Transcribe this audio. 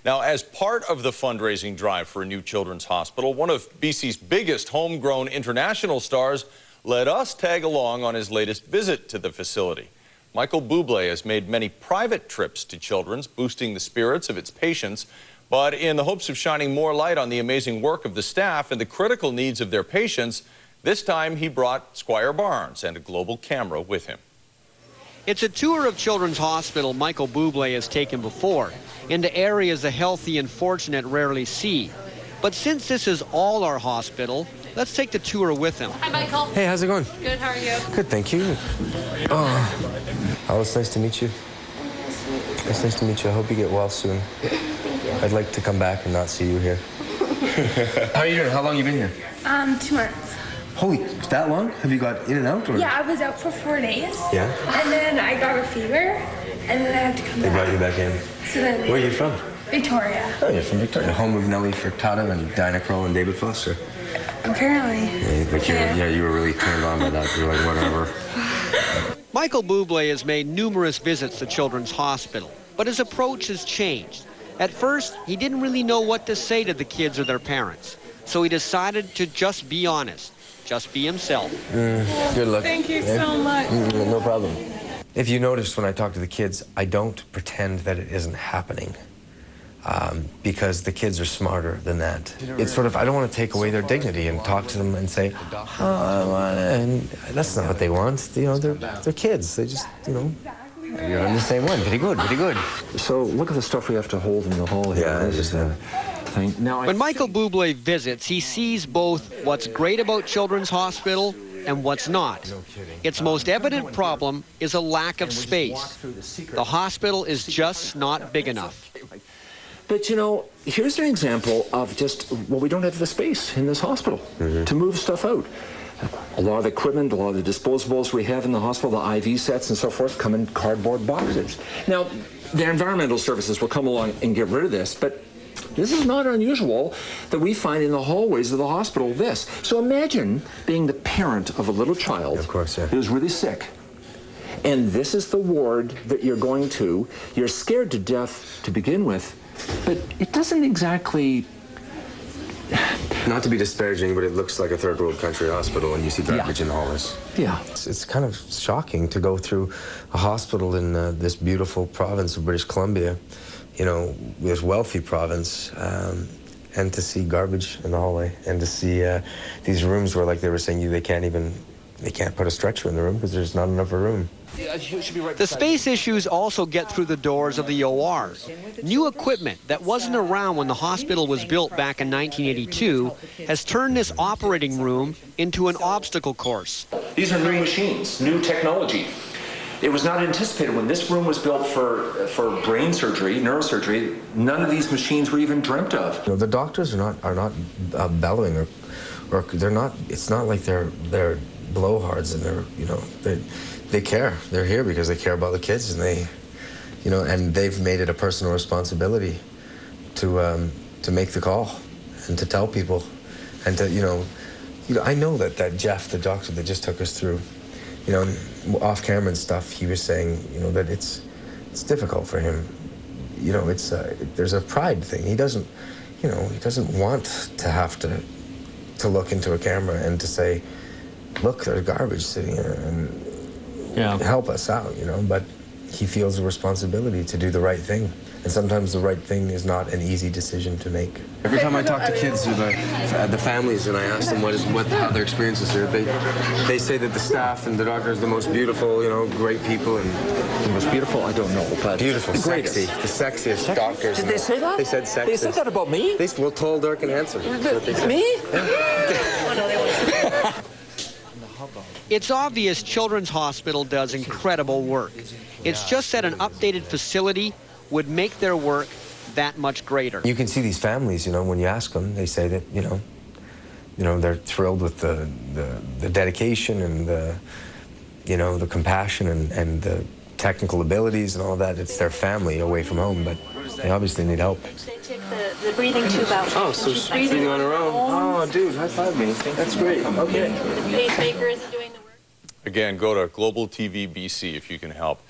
Now, as part of the fundraising drive for a new children's hospital, one of BC's biggest homegrown international stars let us tag along on his latest visit to the facility. Michael Bublé has made many private trips to Children's, boosting the spirits of its patients, but in the hopes of shining more light on the amazing work of the staff and the critical needs of their patients, this time he brought Squire Barnes and a global camera with him. It's a tour of Children's Hospital Michael Bublé has taken before, into areas the healthy and fortunate rarely see. But since this is all our hospital, let's take the tour with him. Hi, Michael. Hey, how's it going? Good, how are you? Good, thank you. Oh, it's nice to meet you. It's nice to meet you. I hope you get well soon. I'd like to come back and not see you here. How are you doing? How long you been here? 2 months. Holy, that long? Have you got in and out? Or? Yeah, I was out for 4 days. Yeah? And then I got a fever, and then I had to come They back. brought you back in. So then Where are you from? Victoria. Oh, you're from Victoria. Home of Nellie Furtado and Dinah Kroll and David Foster. Apparently. Yeah, but you were really turned on by that. You're like, whatever. Michael Bublé has made numerous visits to Children's Hospital, but his approach has changed. At first, he didn't really know what to say to the kids or their parents, so he decided to just be honest, just be himself. Good luck. Thank you so much. No problem. If you noticed when I talk to the kids, I don't pretend that it isn't happening. Because the kids are smarter than that. It's sort of, I don't want to take away their dignity and talk to them and say, and that's not what they want. You know, they're kids. They just, you know, you're on the same one. Pretty good, pretty good. So look at the stuff we have to hold in the hall here. Yeah, it's just thing. Now, When Michael Bublé visits, he sees both what's great about Children's Hospital and what's not. Its most evident problem is a lack of space. The hospital is just not big enough. But you know, here's an example of just, well, we don't have the space in this hospital to move stuff out. A lot of the equipment, a lot of the disposables we have in the hospital, the IV sets and so forth, come in cardboard boxes. Now, the environmental services will come along and get rid of this, but this is not unusual that we find in the hallways of the hospital this. So imagine being the parent of a little child who's really sick. And this is the ward that you're going to. You're scared to death to begin with, but it doesn't exactly... Not to be disparaging, but it looks like a third world country hospital when you see garbage in the hallways. Yeah. It's kind of shocking to go through a hospital in this beautiful province of British Columbia, you know, this wealthy province, and to see garbage in the hallway, and to see these rooms where, like they were saying, they can't put a stretcher in the room because there's not enough room. The space issues also get through the doors of the OR. New equipment that wasn't around when the hospital was built back in 1982 has turned this operating room into an obstacle course. These are new machines, new technology. It was not anticipated when this room was built for brain surgery, neurosurgery. None of these machines were even dreamt of. You know, the doctors are not bellowing or they're not. It's not like they're blowhards and they're, you know, they care. They're here because they care about the kids, and they, you know, and they've made it a personal responsibility to make the call and to tell people, and to, you know, I know that Jeff, the doctor that just took us through, you know, off camera and stuff, he was saying, you know, that it's difficult for him. You know, it's there's a pride thing. He doesn't, you know, he doesn't want to have to look into a camera and to say, look, there's garbage sitting here, and help us out, you know, but he feels a responsibility to do the right thing. And sometimes the right thing is not an easy decision to make. Every time I talk to kids or the families and I ask them how their experiences are, they say that the staff and the doctor is the most beautiful, you know, great people. And the most beautiful, I don't know, but beautiful, the sexy, the sexiest doctors. Did they say that? They said sexy. They said that about me? Well, tall, dark, and handsome. Me? It's obvious Children's Hospital does incredible work. It's just that an updated facility would make their work that much greater. You can see these families, you know, when you ask them, they say that, you know, they're thrilled with the dedication and the, you know, the compassion and the technical abilities and all that. It's their family away from home, but they obviously need help. They took the breathing tube out. Oh, so she's breathing on her own. Oh, dude, high five me. That's great. Okay. The pacemaker isn't doing the work. Again, go to Global TV BC if you can help.